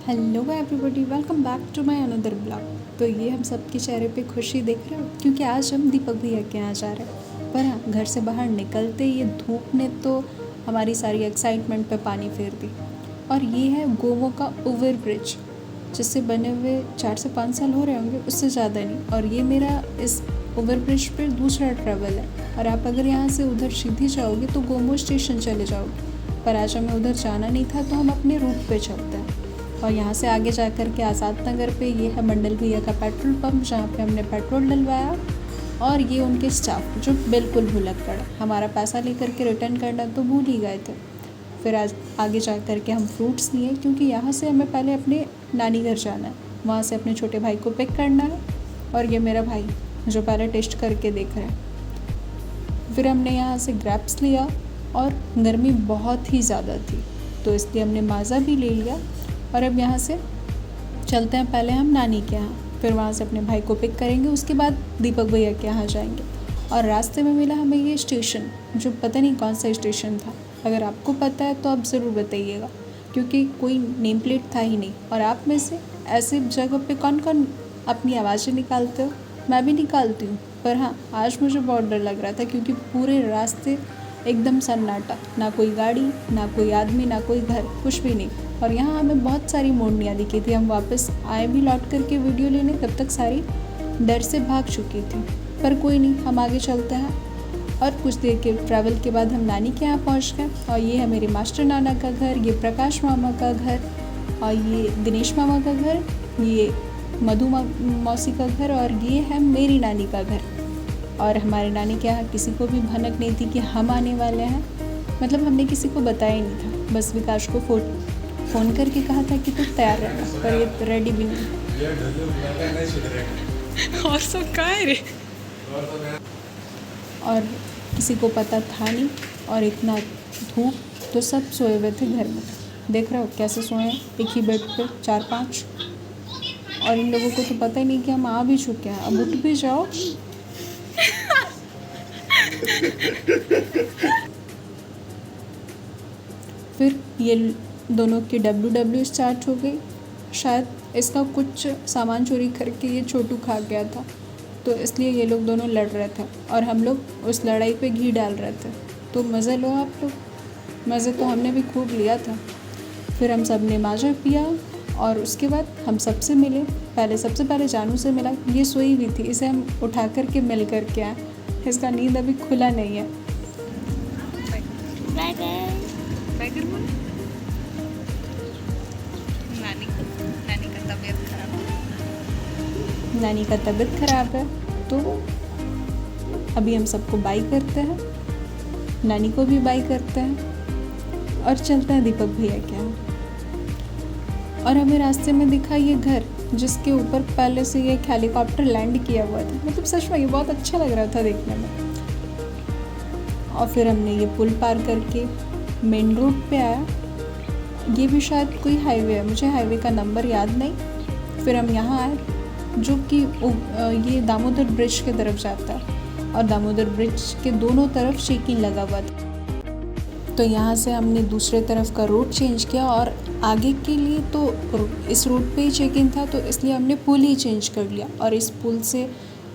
Hello everybody, welcome back to my another blog. तो ये हम सबके चेहरे पे खुशी देख रहे हो क्योंकि आज हम दीपक भैया के यहाँ जा रहे हैं। पर हाँ, घर से बाहर निकलते ये धूप ने तो हमारी सारी एक्साइटमेंट पे पानी फेर दी। और ये है गोमो का ओवर ब्रिज, जिससे बने हुए 4 से 5 साल हो रहे होंगे, उससे ज़्यादा नहीं। और ये मेरा इस ओवर ब्रिज पर दूसरा ट्रैवल है। और आप अगर यहाँ से उधर सीधी जाओगे तो गोमो स्टेशन चले जाओगे, पर आज हमें उधर जाना नहीं था तो हम अपने रूट पे चलते हैं। और यहाँ से आगे जा कर के आज़ाद नगर पे ये है मंडल भैया का पेट्रोल पंप, जहाँ पे हमने पेट्रोल डलवाया। और ये उनके स्टाफ जो बिल्कुल भुलक्कड़, हमारा पैसा लेकर के रिटर्न करना तो भूल ही गए थे। फिर आज आगे जा कर के हम फ्रूट्स लिए, क्योंकि यहाँ से हमें पहले अपने नानी घर जाना है, वहाँ से अपने छोटे भाई को पिक करना है। और ये मेरा भाई जो पहले टेस्ट करके देख रहे हैं। फिर हमने यहाँ से ग्रैप्स लिया और गर्मी बहुत ही ज़्यादा थी तो इसलिए हमने माज़ा भी ले लिया। और अब यहाँ से चलते हैं पहले हम नानी के यहाँ, फिर वहाँ से अपने भाई को पिक करेंगे, उसके बाद दीपक भैया के यहाँ जाएंगे। और रास्ते में मिला हमें ये स्टेशन, जो पता नहीं कौन सा स्टेशन था। अगर आपको पता है तो आप ज़रूर बताइएगा, क्योंकि कोई नेम प्लेट था ही नहीं। और आप में से ऐसी जगह पे कौन कौन अपनी आवाज़ें निकालते हो? मैं भी निकालती हूँ, पर हाँ, आज मुझे बहुत डर लग रहा था क्योंकि पूरे रास्ते एकदम सन्नाटा, ना कोई गाड़ी, ना कोई आदमी, ना कोई घर, कुछ भी नहीं। और यहाँ हमें बहुत सारी मोड़नियाँ दिखी थी। हम वापस आए भी लौट करके वीडियो लेने, तब तक सारी डर से भाग चुकी थी। पर कोई नहीं, हम आगे चलते हैं। और कुछ देर के ट्रैवल के बाद हम नानी के यहाँ पहुँच गए। और ये है मेरे मास्टर नाना का घर, ये प्रकाश मामा का घर, और ये दिनेश मामा का घर, ये मधु मौसी का घर, और ये है मेरी नानी का घर। और हमारे नानी के यहाँ किसी को भी भनक नहीं थी कि हम आने वाले हैं, मतलब हमने किसी को बताया ही नहीं था। बस विकास को फ़ोन करके कहा था कि तू तैयार रहना, पर ये रेडी भी नहीं। और सब कहाँ है रे? और किसी को पता था नहीं, और इतना धूप, तो सब सोए हुए थे घर में। देख रहे हो कैसे सोए हैं, एक ही बेड पे 4-5। और इन लोगों को तो पता ही नहीं कि हम आ भी चुके हैं। अब उठ भी जाओ। फिर ये दोनों की WWE स्टार्ट हो गई। शायद इसका कुछ सामान चोरी करके ये छोटू खा गया था, तो इसलिए ये लोग दोनों लड़ रहे थे और हम लोग उस लड़ाई पे घी डाल रहे थे। तो मज़े लो आप लोग। मज़े तो हमने भी खूब लिया था। फिर हम सब ने माजा पिया और उसके बाद हम सबसे मिले। सबसे पहले जानू से मिला। ये सोई हुई थी, इसे हम उठा कर के मिल कर के आए। इसका नींद अभी खुला नहीं है। टाइगर बोल। नानी का तबीयत खराब है। नानी का तबीयत खराब है, तो अभी हम सबको बाय करते हैं, नानी को भी बाय करते हैं और चलते हैं दीपक भैया के यहाँ। और हमें रास्ते में दिखा ये घर, जिसके ऊपर पहले से ये हेलीकॉप्टर लैंड किया हुआ था। मतलब सच में ये बहुत अच्छा लग रहा था देखने में। और फिर हमने ये पुल पार करके मेन रोड पे आया। ये भी शायद कोई हाईवे है, मुझे हाईवे का नंबर याद नहीं। फिर हम यहाँ आए, जो कि ये दामोदर ब्रिज के तरफ जाता है, और दामोदर ब्रिज के दोनों तरफ चेकिंग लगा हुआ था। तो यहाँ से हमने दूसरे तरफ का रोड चेंज किया, और आगे के लिए तो इस रोड पे ही चेकिंग था, तो इसलिए हमने पुल ही चेंज कर लिया। और इस पुल से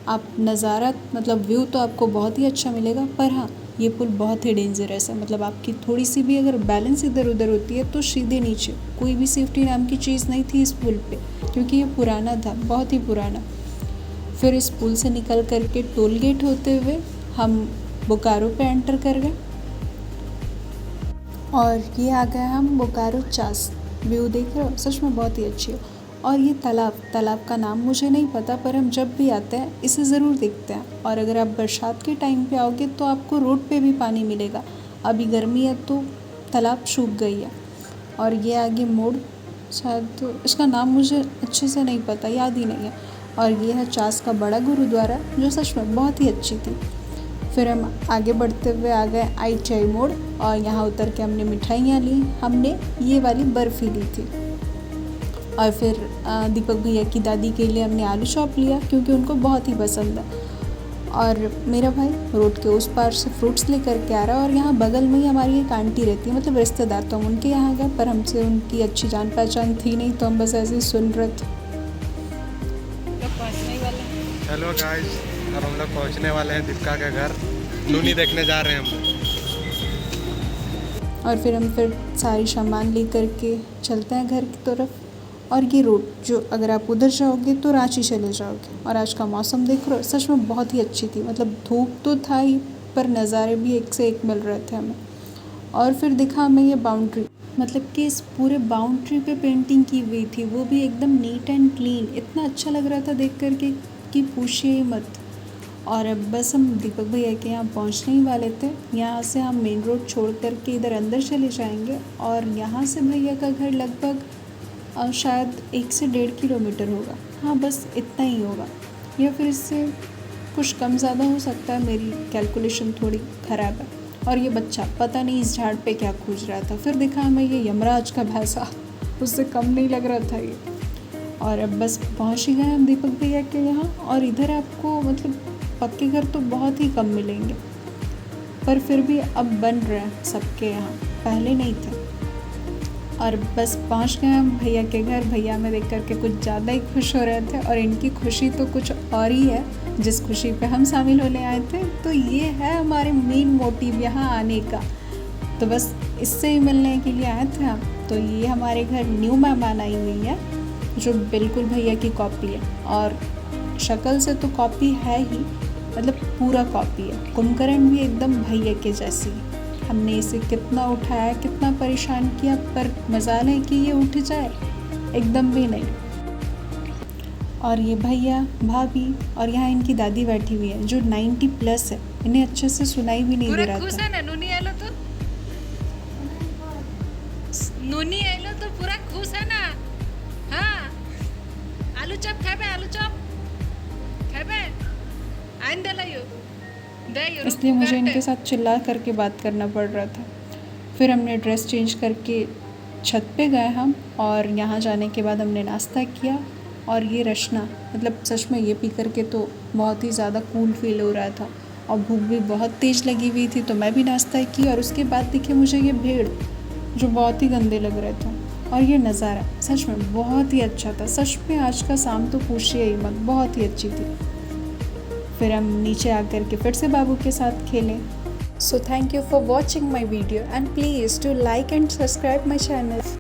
आप नज़ारा, मतलब व्यू तो आपको बहुत ही अच्छा मिलेगा। पर हाँ, ये पुल बहुत ही डेंजरस है। मतलब आपकी थोड़ी सी भी अगर बैलेंस इधर उधर होती है तो सीधे नीचे। कोई भी सेफ्टी नाम की चीज़ नहीं थी इस पुल पे, क्योंकि ये पुराना था, बहुत ही पुराना। फिर इस पुल से निकल करके टोल गेट होते हुए हम बोकारो पे एंटर कर गए। और ये आ गए हम बोकारो चास। व्यू देख रहे हो, सच में बहुत ही अच्छी है। और ये तालाब का नाम मुझे नहीं पता, पर हम जब भी आते हैं इसे ज़रूर देखते हैं। और अगर आप बरसात के टाइम पे आओगे तो आपको रोड पे भी पानी मिलेगा। अभी गर्मी है तो तालाब सूख गई है। और ये आगे मोड़, शायद इसका नाम मुझे अच्छे से नहीं पता, याद ही नहीं है। और ये है चास का बड़ा गुरुद्वारा, जो सच में बहुत ही अच्छी थी। फिर हम आगे बढ़ते हुए आ गए ITI मोड़, और यहाँ उतर के हमने मिठाइयाँ ली। हमने ये वाली बर्फ़ी ली थी। और फिर दीपक भैया की दादी के लिए हमने आलू चॉप लिया, क्योंकि उनको बहुत ही पसंद है। और मेरा भाई रोड के उस पार से फ्रूट्स लेकर के आ रहा है और यहाँ बगल में ही हमारी एक आंटी रहती है, मतलब रिश्तेदार। तो हम उनके यहाँ गए, पर हमसे उनकी अच्छी जान पहचान थी नहीं, तो हम बस ऐसे ही सुन रहे थे। लोग पहुँचने ही वाले हैं। हेलो गाइस, अब हम लोग पहुंचने वाले हैं दीपिका के घर। नूनी देखने जा रहे हैं हम लोग। और फिर हम सारी सामान ले करके चलते हैं घर की तरफ। और ये रोड जो अगर आप उधर जाओगे तो रांची चले जाओगे। और आज का मौसम देख रहे हो, सच में बहुत ही अच्छी थी। मतलब धूप तो था ही, पर नज़ारे भी एक से एक मिल रहे थे हमें। और फिर दिखा हमें ये बाउंड्री, मतलब कि इस पूरे बाउंड्री पे पेंटिंग की हुई थी, वो भी एकदम नीट एंड क्लीन। इतना अच्छा लग रहा था देख करके कि पूछिए ही मत। और अब बस हम दीपक भैया के यहाँ पहुँचने ही वाले थे। यहाँ से हम मेन रोड छोड़ करके इधर अंदर चले जाएंगे। और यहाँ से भैया का घर लगभग शायद 1 से 1.5 किलोमीटर होगा। हाँ, बस इतना ही होगा, या फिर इससे कुछ कम ज़्यादा हो सकता है। मेरी कैलकुलेशन थोड़ी ख़राब है। और ये बच्चा पता नहीं इस झाड़ पे क्या खोज रहा था। फिर दिखा हमें ये यमराज का भैंसा, उससे कम नहीं लग रहा था ये। और अब बस पहुँच ही गए हम दीपक भैया के यहाँ। और इधर आपको मतलब पक्के घर तो बहुत ही कम मिलेंगे, पर फिर भी अब बन रहे हैं सबके यहाँ, पहले नहीं थे। और बस पहुँच गए हम भैया के घर। भैया हमें देख करके कुछ ज़्यादा ही खुश हो रहे थे, और इनकी खुशी तो कुछ और ही है जिस खुशी पे हम शामिल होने आए थे। तो ये है हमारे मेन मोटिव यहाँ आने का। तो बस इससे ही मिलने के लिए आए थे हम। तो ये हमारे घर न्यू मेहमान आई हुई है, जो बिल्कुल भैया की कॉपी है। और शक्ल से तो कॉपी है ही, मतलब पूरा कॉपी है। कुमकरण भी एकदम भैया के जैसी है। हमने इसे कितना उठाया, कितना परेशान किया, पर मजाल है कि ये उठ जाए, एकदम भी नहीं। और ये भैया, भाभी और यहाँ इनकी दादी बैठी हुई है जो 90+ है। इन्हें अच्छे से सुनाई भी नहीं दे पूरा रहा खुश था। है ना नूनी आलो तो? नूनी आलो तो पूरा खुश है ना? हाँ, आलू चॉप खाबे, आलू चॉप खाबे? आइन दलायो दे यो। इसलिए मुझे इनके साथ चिल्ला करके बात करना पड़ रहा था। फिर हमने ड्रेस चेंज करके छत पे गए हम। और यहाँ जाने के बाद हमने नाश्ता किया। और ये रचना, मतलब सच में ये पी करके तो बहुत ही ज़्यादा कूल फील हो रहा था। और भूख भी बहुत तेज़ लगी हुई थी, तो मैं भी नाश्ता की। और उसके बाद दिखे मुझे ये भेड़, जो बहुत ही गंदे लग रहे थे। और ये नज़ारा सच में बहुत ही अच्छा था। सच में आज का शाम तो पूछिए ही मत, बहुत ही अच्छी थी। फिर हम नीचे आकर के फिर से बाबू के साथ खेलें। So thank you for watching my video and please do like and subscribe my channel.